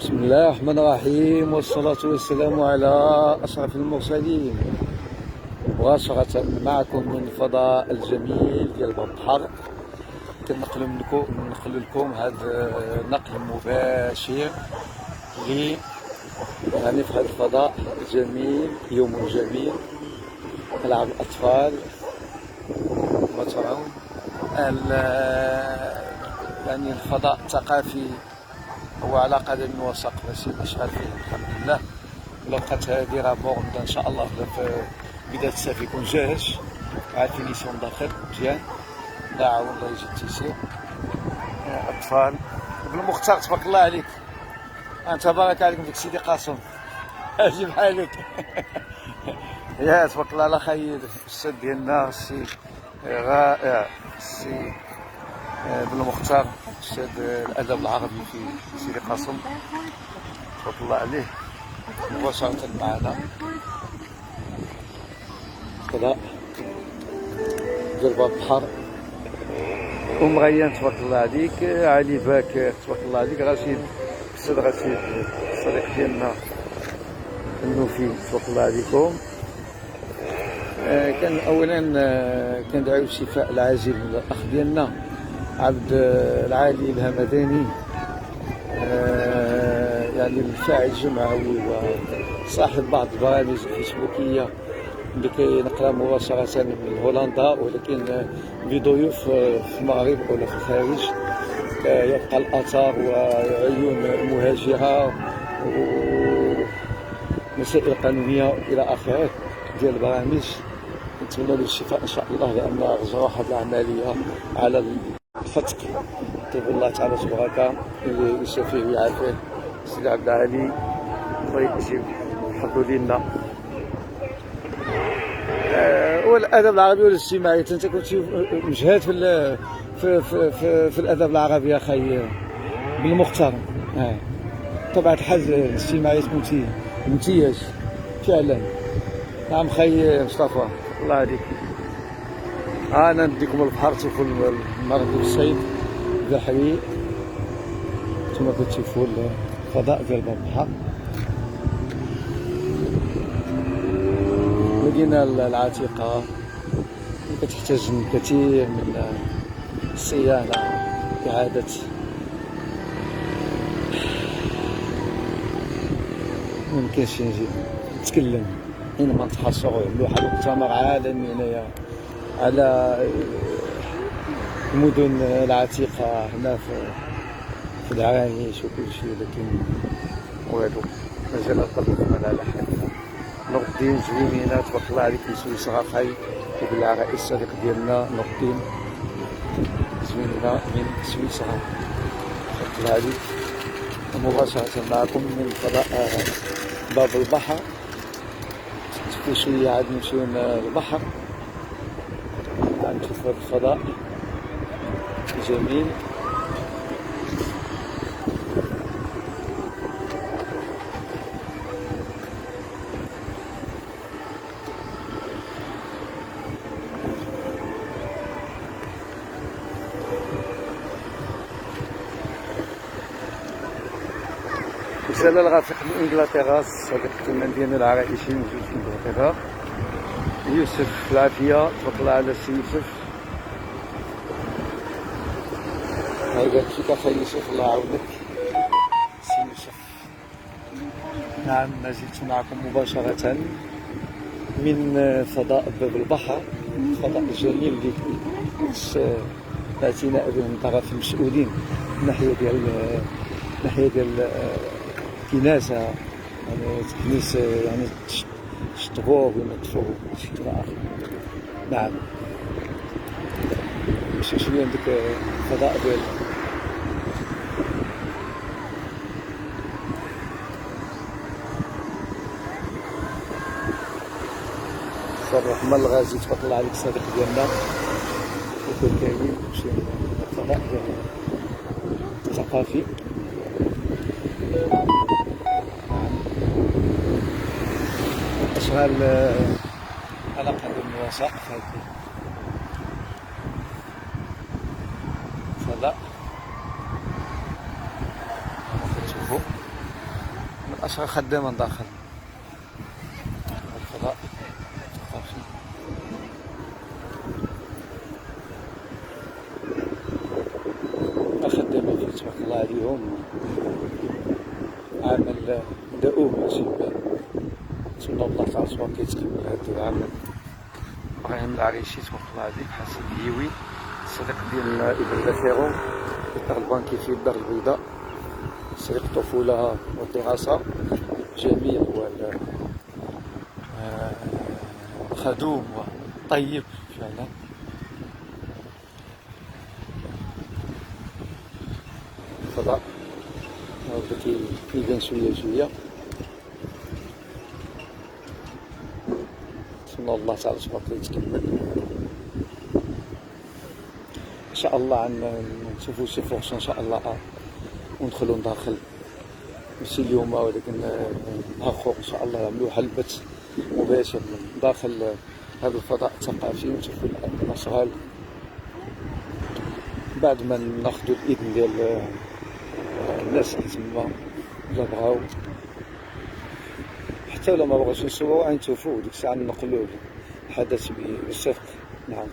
بسم الله الرحمن الرحيم، والصلاة والسلام على أشرف المرسلين. مباشرة معكم من الفضاء الجميل ديال باب البحر. كنقل لكم هذا نقل مباشر يعني في هذا الفضاء الجميل. يوم جميل، ألعاب الأطفال كما ترون. يعني الفضاء الثقافي هو على قدم وساق، باش شغال فيه الحمد لله. ولا بقات هادي راه بغدا ان شاء الله في بداية الصيف يكون جاهز مع الفينيسيون داخل مزيان. الله يعاون، الله يجي التيسير. اطفال ابن المختار تبارك الله عليك، انت بارك عليكم فيك سيدي قاسم. اجي بحالك. يا تبارك الله على خير الاستاذ ديالنا السي رائع، السي ابن المختار استاذ الادب العربي في سيدي قاسم تبارك الله عليه. مباشرة معنا فضاء ديال باب البحر. ام غيان تبارك الله عليك، علي باكر تبارك الله عليك، رشيد الاستاذ رشيد الصديق ديالنا النوفي تبارك الله عليكم. كان اولا كندعيو الشفاء العاجل للاخ ديالنا عبد العالي الهمداني، يعني الفاعل جمعوي وصاحب بعض البرامج الفيسبوكيه اللي كينقلها مباشره من هولندا، ولكن بضيوف في المغرب ولا في الخارج. يبقى الاثار وعيون مهاجره ومسائل قانونيه الى اخره ديال البرامج. نتمنى له الشفاء ان شاء الله، لان رجع واحد العمليه على الفتق. طيب الله تعالى تبارك اللي يشافيه ويعافيه. سيدي عبد العالي الله يجيب حظو لينا. والادب العربي والاجتماعي، انت كنت مجهد في الادب العربي اخي بالمختار. طبعا الحال الاجتماعي كنت امتياز فعلا. نعم خي مصطفى الله عليك. انا نديكم البحر، تشوفوا المغرب الصيد البحري، نتوما كتشوفوا الفضاء ديال باب البحر. المدينة العتيقة كتحتاج الكثير من الصيانة، إعادة ممكنش نتكلم حينما نتحصروا يعملوا واحد المؤتمر عالمي هنايا على المدن العتيقة هنا في العرانيش وكل شيء، لكن والو مازال القضية على حالها. نور الدين زوينينه تبارك الله عليك من سويسرا خاي، وبالله رئيس الصديق ديالنا نور الدين زوينينه من سويسرا تبارك الله عليك. مباشرة معكم من فضاء باب البحر. تشوفوا شوية عاد نمشيو للبحر، نشوفوا الفضاء جميل. رسالة الغافق من انجلترا، الصديق الثمن ديالنا العرائشي موجود في انجلترا. يوسف العافية تبارك الله على السي يوسف. هذا فيك اخي يوسف الله يعاونك سي يوسف. نعم ما زلت معكم مباشرة من فضاء باب البحر، الفضاء الجميل اللي الاعتناء به من طرف المسؤولين ناحية ديال كناسة، يعني تكنيس يعني تشطبوه وينظفوه شي إلى آخره. نعم نمشيو شوية عندك الفضاء ديال الأستاذ الرحمن الغازي تبارك الله عليك الصديق ديالنا يكون كريم. نمشيو الفضاء ديال الثقافي. أشغال على قدم وساق في هذا الفضاء. تشوفوا 10 خدامة داخل الفضاء الثقافي. خدامين فيه تبارك الله عليهم، عمل دؤوب ماشي نتمنى الله تعالى تبارك كيتكمل هذا العمل. ابراهيم العريشي تبارك الله عليك، حسن الهيوي، الصديق ديال ابن دافيرو، الدار البنكي في الدار البيضاء، صديق الطفولة والدراسة، جميل وخدوم وطيب فعلا. الفضاء بدا كيبان شوية شوية، نتمنى الله تعالى تبارك يتكمل ان شاء الله. نشوفو شي فرصة ان شاء الله وندخلو داخل، ماشي اليوم ولكن نهار اخر ان شاء الله نعملو حلبة مباشر من داخل هذا الفضاء الثقافي ونشوفو الاشغال بعد ما ناخدو الاذن ديال الناس اللي تما الا بغاو، حتى ولا ما بغاوش نصورو غنشوفو ديك الساعة نقلو الحدث بالصدق. نعم.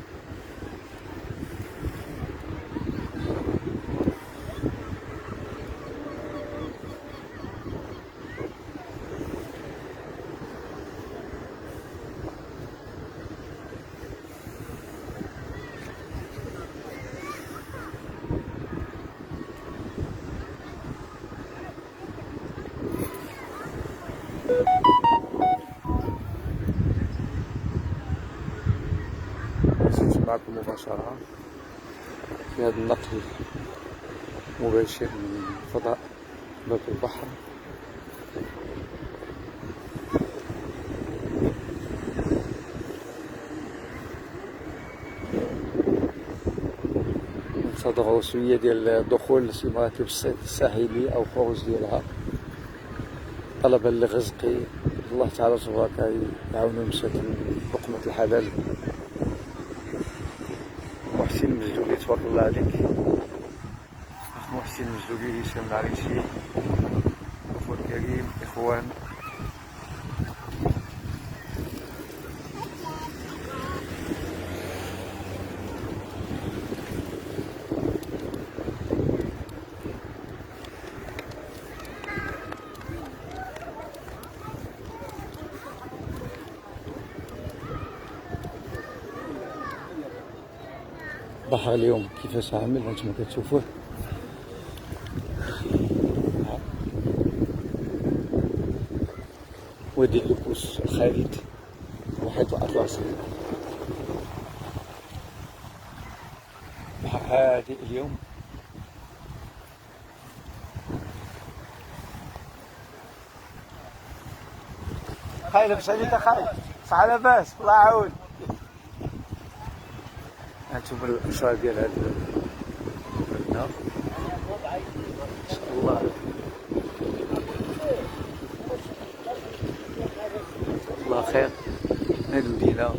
نزيد معكم مباشرة في هذا النقل مباشر من فضاء باب البحر. ننتظروا شوية ديال دخول شي مراكب الصيد الساحلي أو خروج ديالها طلبا لرزق الله تعالى تبارك يعاونو المساكين بقمة الحلال. محسن المجدولي تبارك الله عليك، محسن المجدولي، هشام العريشي، أخو الكريم، إخوان. البحر اليوم كيفاش عامل هانتوما كتشوفوه، وادي اللوكوس الخالد المحيط الأطلسي. بحر هادئ اليوم. خايف لاباس عليك اخاي؟ صح لاباس؟ الله يعاون. هانتوما الأسرار ديال هاد البلدة إن شاء الله. الله خير هاد المدينة.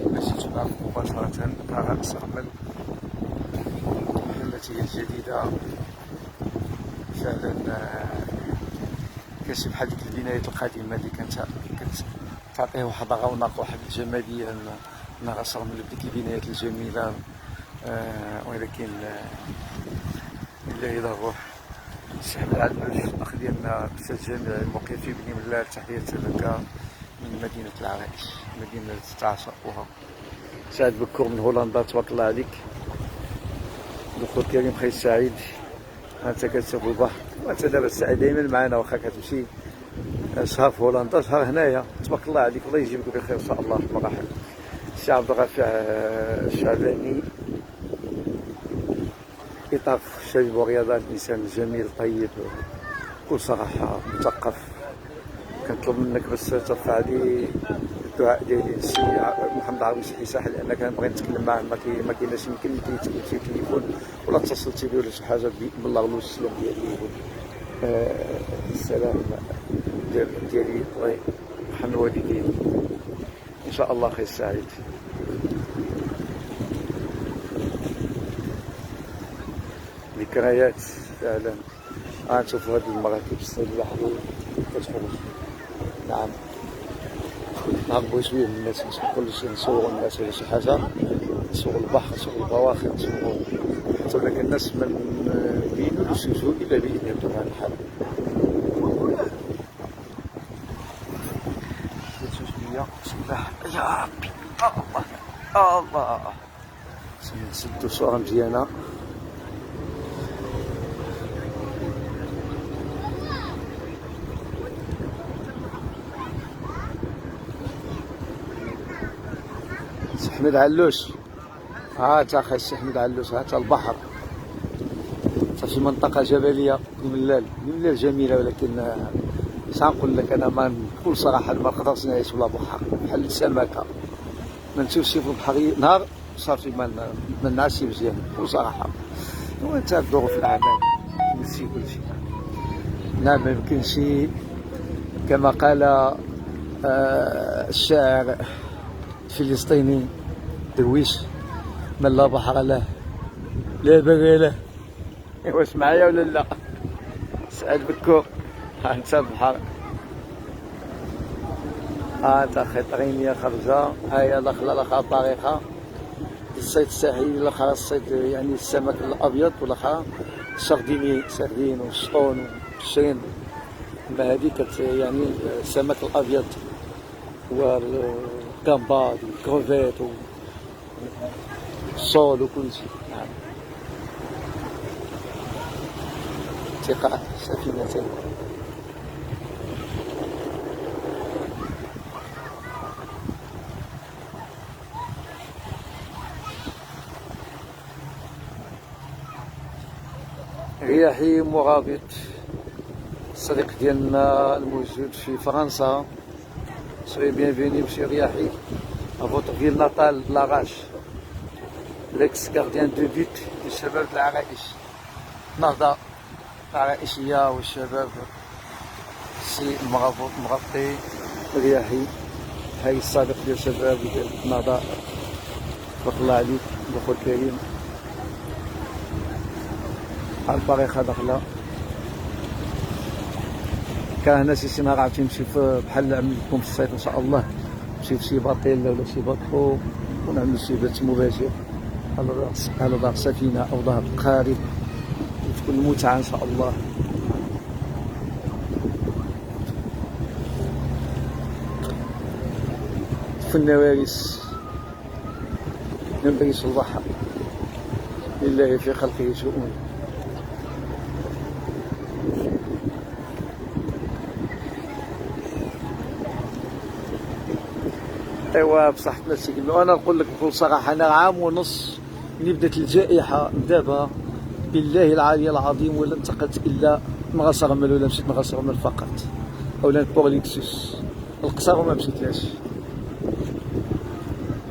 مشيت معكم مباشرة دار رأس رمل التي هي الجديدة فعلا. كتشي بحال ديك البنايات القديمة اللي كانت تعطيه واحد رونق واحد الجمالية لنا راس رمل بديك البنايات الجميلة. ولكن لله الروح الشعب العدل الأخ ديالنا الأستاذ جميل الموقفي بن ملال، تحية لك من مدينة العرائش، مدينة تعشقها. سعد بكور من هولندا تبارك الله عليك. دكتور كريم خير سعيد، أنت كتشوف البحر وأنت دابا الساعة دايما معنا، واخا كتمشي شهر في هولندا شهر هنايا تبارك الله عليك. الله يجيبك بخير إن شاء الله. مراحل الشيخ عبد الرافع الشعباني، إطار الشباب والرياضة، الإنسان الجميل الطيب بكل صراحة مثقف. كنطلب منك بس ترفع لي الدعاء ديالي للسي محمد عرويس الحساح، لأن كنبغي نتكلم معاه ما كايناش يمكن كيتكلم في التليفون ولا اتصلت به ولا شي حاجة. بلغ السلام ديالي السلام ديالي الله يرحم الوالدين إن شاء الله. خير سعيد. ذكريات فعلا. غنشوفوا هاد المراكب الصيد البحري كتخرج. نعم، نهربوا شويه من الناس، ماشي كلشي نصوروا الناس ولا شي حاجه، نصوروا البحر، نصوروا البواخر، نصوروا حتى ولكن الناس ما بينولوش يجوا الا باذن الله سبحانه وتعالى. بسم الله يا ربي، الله الله، نسدو الصورة مزيانة. سي حميد علوش، ها تا خا سي حميد علوش، ها تا البحر، تا في منطقة جبلية الملال، الملال جميلة، ولكن سنقول لك انا ما بكل صراحة ما نقدرش نعيش بلا بحر، بحال السمكة ما نشوفش في البحر نهار صافي ما نعسش مزيان بكل صراحة. وانت الظروف العمل كلشي. نعم، ما يمكنش كما قال الشاعر الفلسطيني درويش: من لا بحر له لا بر له. واش معايا ولا لا؟ سعد بكور، ها انت البحر، ها انت خيطرينية خرجة، هاهي الاخرى الطريقة الصيد الساحلي، الاخرى الصيد يعني السمك الابيض، والاخرى سردين والشطون والشرين. اما هذه يعني السمك الابيض والجامبا والكروفيت والصول وكل شيء. نعم، ثقة سفينتين. رياحي مرابط، الصديق ديالنا الموجود في فرنسا، سوي بيانفيني مشي رياحي à votre ville natale Larache، l'ex gardien de but للشباب العرائش، نهضة العرائشية والشباب. سي مغطي رياحي، هاي الصادق ديال الشباب ديال النهضة، تبارك الله عليك بخو الكريم. الطريقة داخلة، كان هنا شي نهار عرفتي نمشي بحال عملتكم في الصيف ان شاء الله، نمشي في شي باطيل ولا شي باطخو ونعمل شي بث مباشر على ظهر سفينة او ظهر قارب، وتكون المتعة ان شاء الله. في النوارس ننبرس البحر، لله في خلقه شؤون. ايوا بصح نفسي، وانا نقول لك بكل صراحه، انا عام ونص ملي بدات الجائحه دابا بالله العلي العظيم ولا انتقلت الا مغاسرمل ولا مشيت مغاسرمل فقط، اولا بورليكسوس القصر وما مشيتلاش.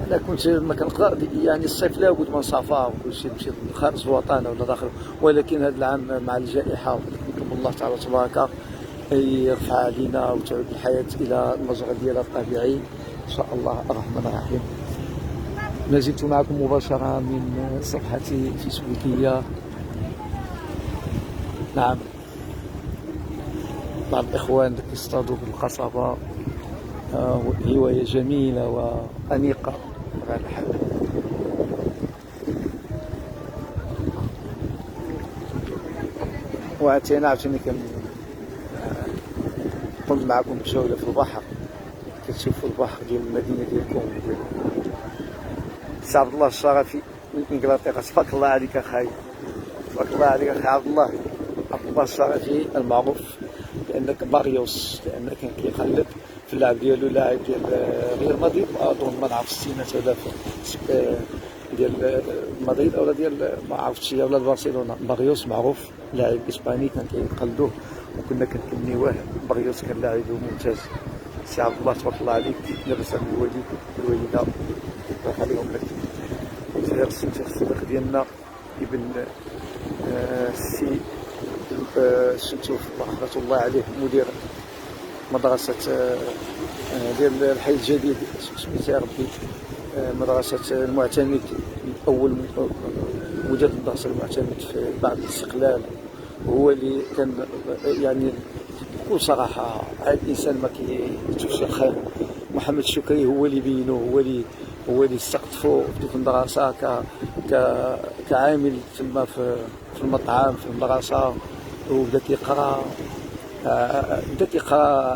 انا كنت ما كنقدر يعني الصيف لابد من سفر وكلشي، نمشي خارج الوطن ولا داخل، ولكن هذا العام مع الجائحه نطلب الله تعالى تبارك يرفع علينا وتعود الحياه الى المجرى ديالها الطبيعي ان شاء الله الرحمن الرحيم. ما زلت معكم مباشره من صفحتي الفيسبوكيه. نعم، بعض الاخوان يصطادوا بالقصبه، هوايه جميله وانيقه بطبيعه الحال. عاوتاني قمت معكم بجوله في البحر، كتشوفوا البحر ديال المدينه ديالكم ديال سي عبد الله الشرفي من انجلترا. تبارك الله عليك اخاي، تبارك الله عليك اخي عبد الله الشرفي المعروف بانك باريوس، لانه كان كيقلب في اللعب ديالو، لاعب ديال ريال مدريد، اظن ما نعرف 600,000 ديال مدريد اولا ديال ما عرفتش ولا برشلونه. باريوس معروف لاعب اسباني، كان كيقلدوه وكنا كنتمنيوه. باريوس كان لاعب ممتاز. سي عبد الله تبارك الله عليك، لاباس على الوالد والوالده، الله يخليهم لك. زهير الصديق ديالنا ابن السي الشمتوف رحمه الله عليه، مدير مدرسه ديال الحي الجديد، سميتها ربي مدرسه المعتمد اول مدير النصر المعتمد في بعد الاستقلال، هو اللي كان يعني بكل صراحه هذا الانسان ما كيشوفش الخير. محمد الشكري هو اللي بينه، هو اللي استقطفو في ديك المدرسه كعامل تما في المطعم في المدرسه، وبدا كيقرا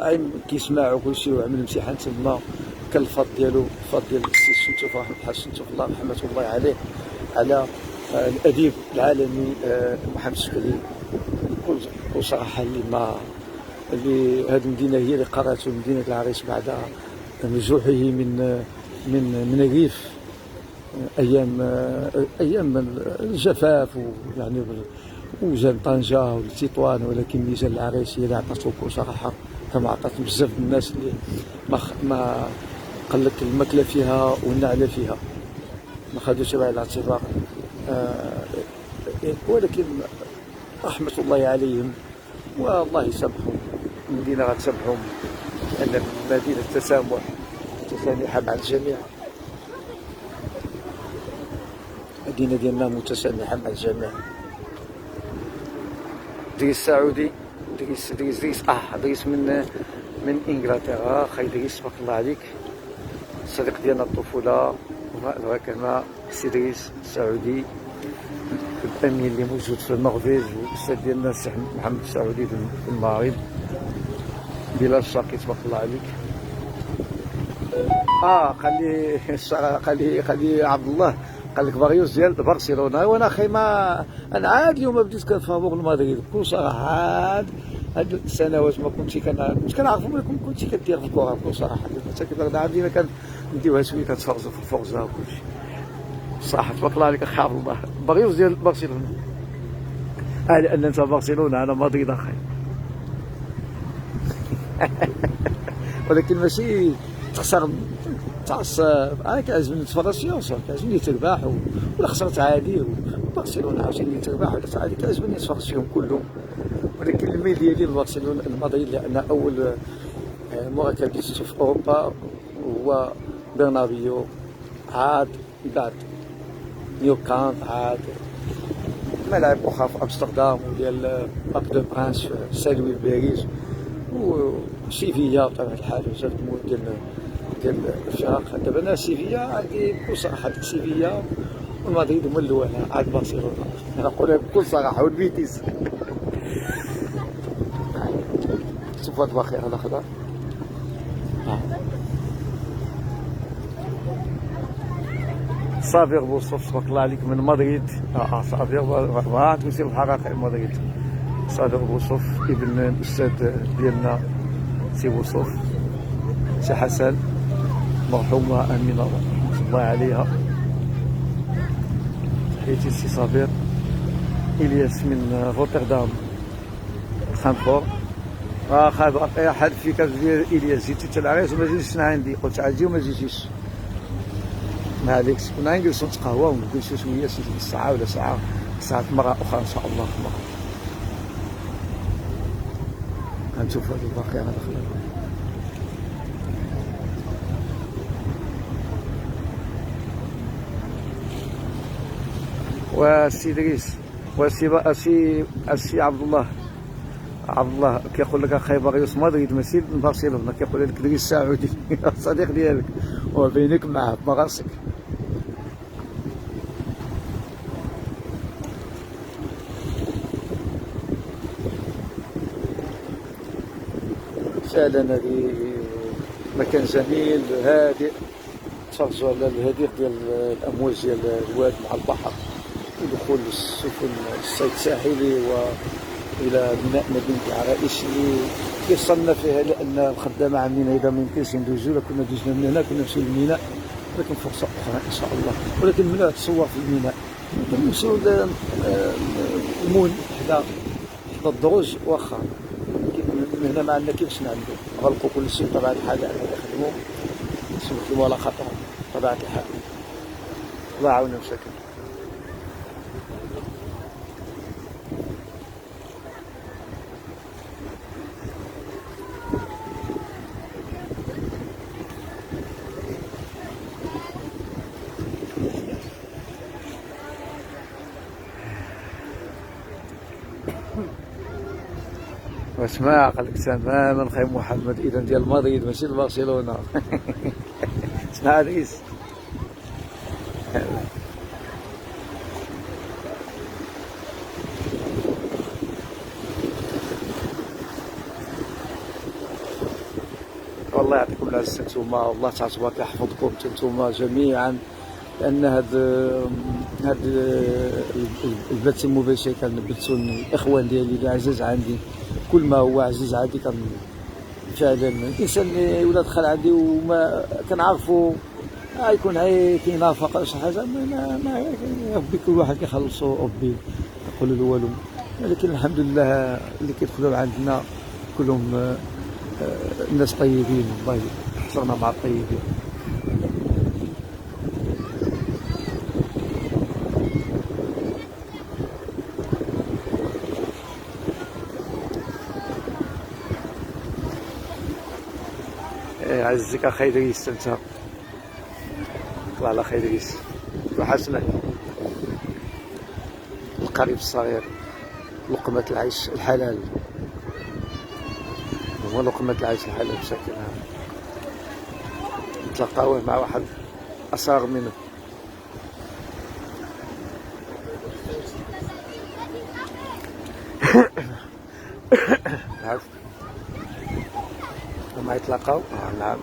عين كيسمع وكلشي، وعمل امتحان تما. كان الفضل ديالو الفضل ديال السي شنتوفا احمد الحاج شنتوفا الله رحمه الله عليه على الاديب العالمي محمد الشكري. بكل صراحه اللي هذه المدينه هي اللي قرأته مدينه العريش بعد نزوحه من الريف ايام الجفاف، ويعني وجان طنجة والتطوان، ولكن ميزان العريش هي اللي عطاتو بكل صراحه، كما عطات بزاف الناس اللي ما قال لك الماكله فيها والنعله فيها ما خدوش بعين الاعتبار. ولكن رحمه الله عليهم والله يسامحهم، المدينه غتسامحهم، لان مدينه التسامح متسامحه مع الجميع. المدينه ديالنا متسامحه مع الجميع. دريس سعودي، دريس من انجلترا. خاي دريس تبارك الله عليك، الصديق ديالنا الطفوله، كما سي دريس سعودي الامين اللي موجود في النرويج، والاستاذ ديالنا السي محمد السعودي في المغرب. بلال الشاقي تبارك الله عليك. قال لي عبد الله، قال لك باغيوس ديال برشلونه، وانا اخي ما انا عاد اليوم بديت كنفهمو المدريد بكل صراحه. هاد السنوات ما كنت كنعرفو، ولكن كنت كدير في الكره بكل صراحه. حتى كنا عندنا كنديوها شويه كنتفرجوا في الفرجه وكلشي. صراحه تبارك الله عليك اخي عبد الله، باغيوس ديال برشلونه. لان انت برشلونه انا مدريد اخي. ولكن ماشي تخسر تعصب. انا كيعجبني نتفرج سيونس، كيعجبني تربح ولا خسرت عادي، وبرشلونه عاوتاني تربح ولا عادي، كيعجبني نتفرج فيهم كلهم. ولكن الميل ديالي لبرشلونه المدريد، لان اول مركب شفتو في اوروبا هو برنابيو، عاد بعد نيوكامب، عاد ملاعب اخرى في امستردام وديال بارك دو برانس في سالوي باريس، وسيفيا بطبيعه الحال بزاف ديال الفرق. دابا انا سيفيا عندي بكل صراحه، ديك سيفيا والمدريد هما الاول، عاد برشلونه انا نقولها بكل صراحه، والبيتيس. شوف هاد الباخير هذا خضر، صابر بوصف تبارك الله عليك من مدريد. صابر ما تمشي الحقيقه مدريد. صابر بوصف ابن الاستاذ ديالنا سي بوصف، سي حسن، مرحومه امينه رحمه الله عليها. تحياتي لسي صابر. الياس من روتردام خانفور. خاد حد في كاس ديال الياس، جيتي حتى العريس وما جيتيش عندي، قلت عاد جي وما جيتيش. ما عليكش، كنا نجلسو نتقهواو ونجلسو شويه شي ساعه ولا ساعه مره اخرى ان شاء الله. غنشوف هاد الواقع هذا خلال. وسي دريس وسي عبد الله كيقول لك اخي باغيوس مدريد ماشي من برشلونه، كيقول لك دريس سعودي الصديق ديالك، وبينك معاه براسك. فعلا هذه مكان جميل هادئ، تفرجوا على الهدير ديال الامواج ديال الواد مع البحر، ودخول السفن الصيد الساحلي، والى بناء مدينه العرائش اللي يصلنا فيها، لان الخدامه عاملين هيدا ما يمكنش ندوزو. كنا دوزنا من هنا كنا نمشيو للميناء، ولكن فرصه اخرى ان شاء الله. ولكن ممنوع تصور في الميناء، نمشيو المول حدا الدروج واخا. من هنا ما عندنا كيفاش نعملو، غلقوا كل شيء بطبيعه الحال، يعني يخدموا نسلكوا ولا خطر بطبيعه الحال. الله يعاوننا مساكن. اسمع، قال لك تماما خاي محمد، اذا ديال مدريد ماشي برشلونه. اسمع ريس. والله يعطيكم العافيه نتوما، والله تعالى تبارك يحفظكم نتوما جميعا، لان هاد البث المباشر كنبثو الاخوان ديالي اللي عزاز عندي، كل ما هو عزيز عندي فعلا الانسان اللي ولا دخل عندي وما كنعرفو يكون كاين نافقه شي حاجه، ما ربي كل واحد كيخلصو ربي يقول له والو، ولكن الحمد لله اللي كيدخلوا عندنا كلهم الناس طيبين، والله حصلنا مع الطيبين. عزك اخي ادريس، انت طلع على خير ادريس وحسنا القريب الصغير، لقمة العيش الحلال، هو لقمة العيش الحلال بشكل عام، نتلاقاوه مع واحد أصغر منه. عارف لما يتلاقاو نعم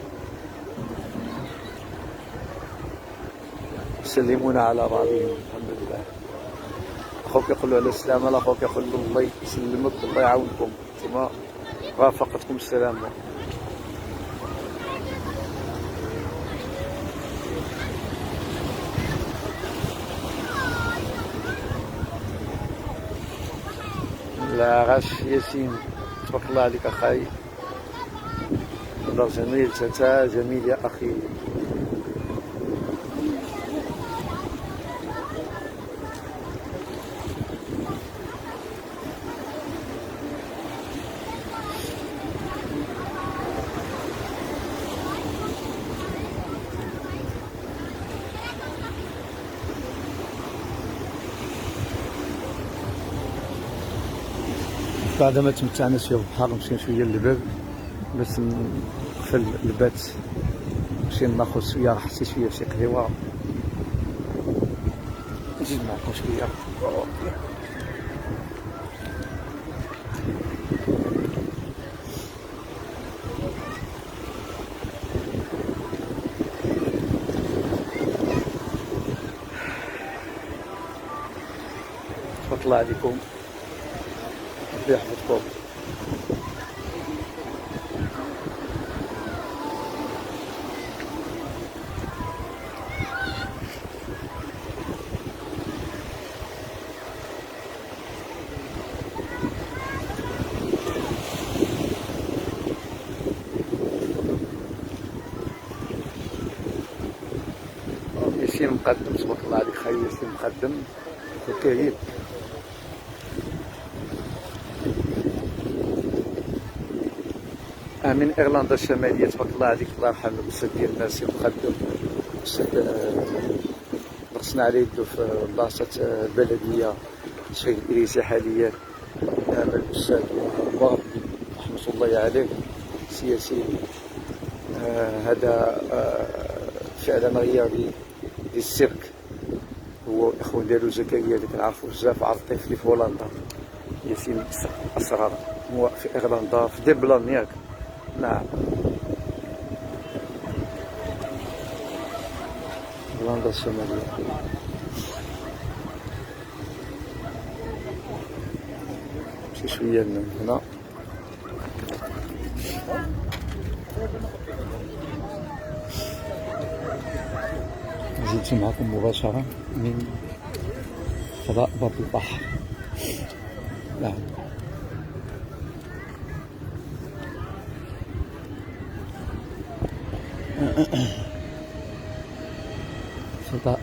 يسلمون على بعضهم الحمد لله. اخوك يقول له على السلامه، الاخوك يقول له الله يسلمك الله يعاونكم، ثم رافقتكم السلامه. لا غاش ياسين تبارك الله عليك اخاي، الله جميل، تاتا جميل يا اخي. بعد ما تمتعنا شويه بالبحر مشينا شويه للباب باش نقفل البات، نمشي ناخذ شويه راحتي، شويه شي قهوه، نزيد معكم شويه. تبارك الله عليكم، ربي يحفظكم. ياسين مقدم تبارك الله عليك خاي ياسين مقدم كريم. من ايرلندا الشماليه تبارك الله عليك، الله يرحم الاستاذ ديالنا سي مقدم، الاستاذ رقصنا عليه يدو في بلاصه البلديه الشيخ الادريسي حاليا، الاستاذ مربي رحمه الله عليه سياسي، هذا فعلا رياضي ديال السيرك، هو الاخوان ديالو زكريا اللي كنعرفو بزاف، عرف طفلي في هولندا. ياسين اسرار هو في ايرلندا في دبلان ياك؟ نعم هولندا الشمالية. نمشي شوية من هنا، نزيد معكم مباشرة من فضاء باب البحر. نعم فضاء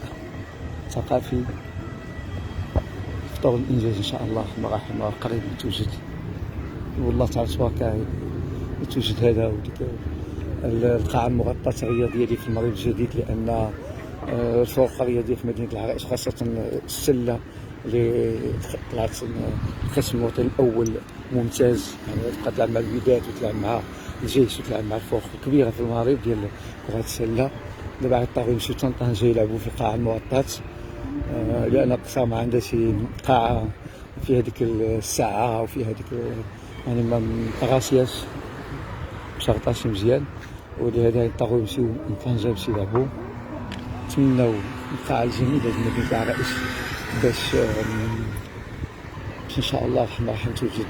ثقافي، فطور الإنجاز إن شاء الله مراحل قريب توجد، والله تعالى تبارك توجد هذا وديك القاعة المغطاة الرياضية ديال في المغرب الجديد، لأن الفرق الرياضية في مدينة العرائش خاصة السلة اللي طلعت القسم الوطني الأول ممتاز. يعني تبقى تلعب مع الوداد وتلعب مع الجيش وتلعب مع الفرق الكبيره في المغرب ديال كره السله. دابا غيضطروا يمشيو طنجة يلعبوا في قاعه الموطات، لان اقصى ما عندها شي قاعه فيها ديك الساعه وفيها ديك يعني ما غاسياش مشغطاش مزيان، ولهذا يضطروا يمشيو لطنجة باش يلعبوا. نتمناو القاعه الجميله ديال مدينه العرائش باش ان شاء الله راح توجد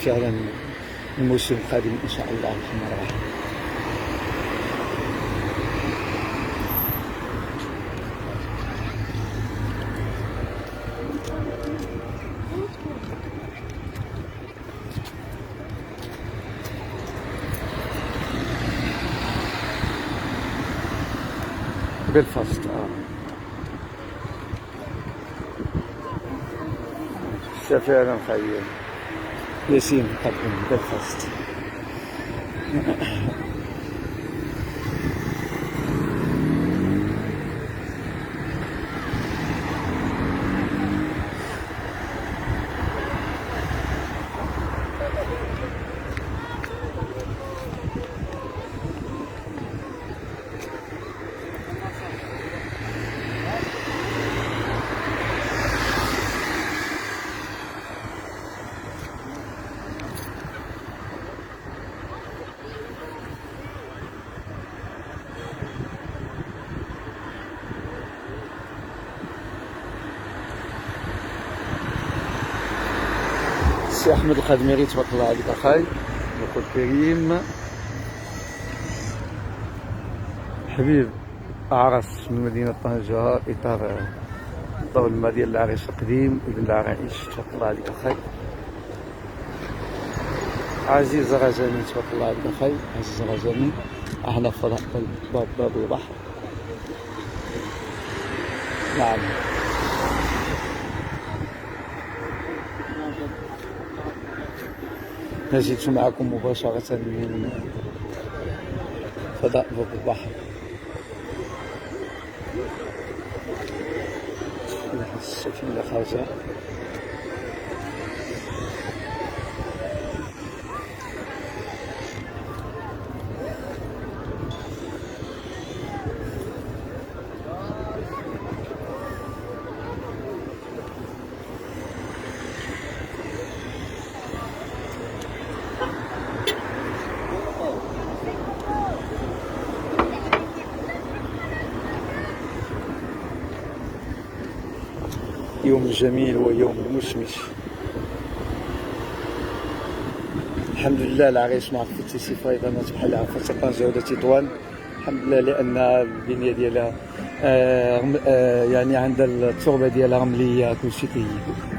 فعلا الموسم القادم ان شاء الله الرحمن الرحيم. بلفاست فعلا خير ياسين قدم بلفاست. السي احمد القادميري تبارك الله عليك اخاي اخو الكريم حبيب عرس من مدينه طنجة اطار الظلمه ديال العريش القديم ابن العرائش تبارك الله عليك اخاي. عزيز غزالي تبارك الله عليك اخاي عزيز غزالي. احنا في فضاء باب البحر. نعم نزلت معكم مباشرة من فضاء باب البحر. السفينة خارجة. يوم جميل ويوم مشمس. الحمد لله العريش ما عرفتش شي فيضانات بحال عرفت طنجة ولا تطوان. الحمد لله لان البنيه ديالها يعني عندها التربه ديالها رمليه كلشي طيب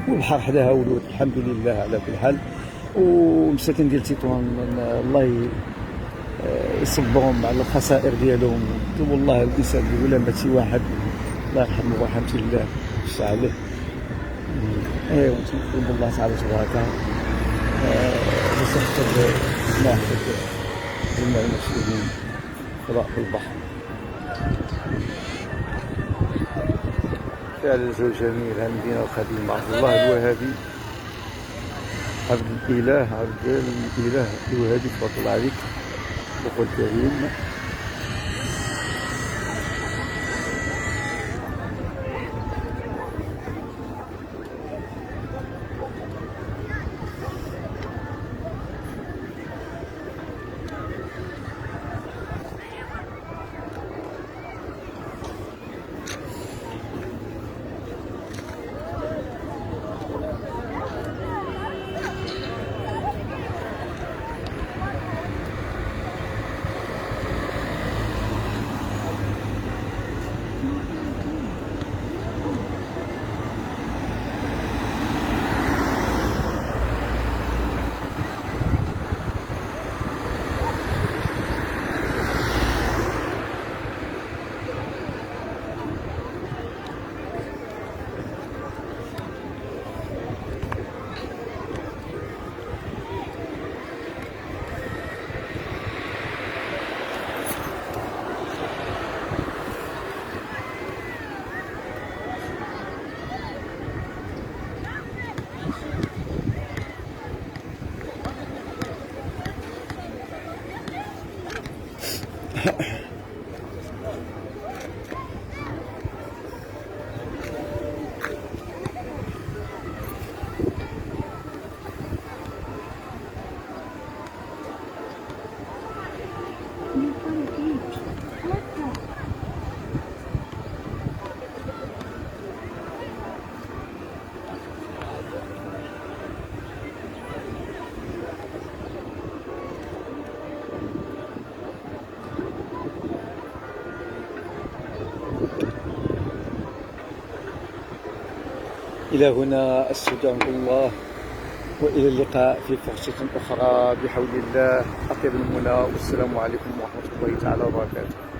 والبحر حداها ولود الحمد لله على كل حال. والمساكن ديال تطوان الله يصبرهم على الخسائر ديالهم. والله الانسان ولا مات شي واحد الله يرحمه ورحمه الله ويوسع عليه. ايوا نتمنى الله تعالى تبارك باش يحفظ جميع المسلمين فضاء البحر. فعلا جو جميل المدينة القديمة. عبد الله الوهابي عبد الإله الوهابي تبارك الله عليك أخو الكريم. إلى هنا استودعكم الله، وإلى اللقاء في فرصة أخرى بحول الله. أطيب المنى، والسلام عليكم ورحمة الله تعالى وبركاته.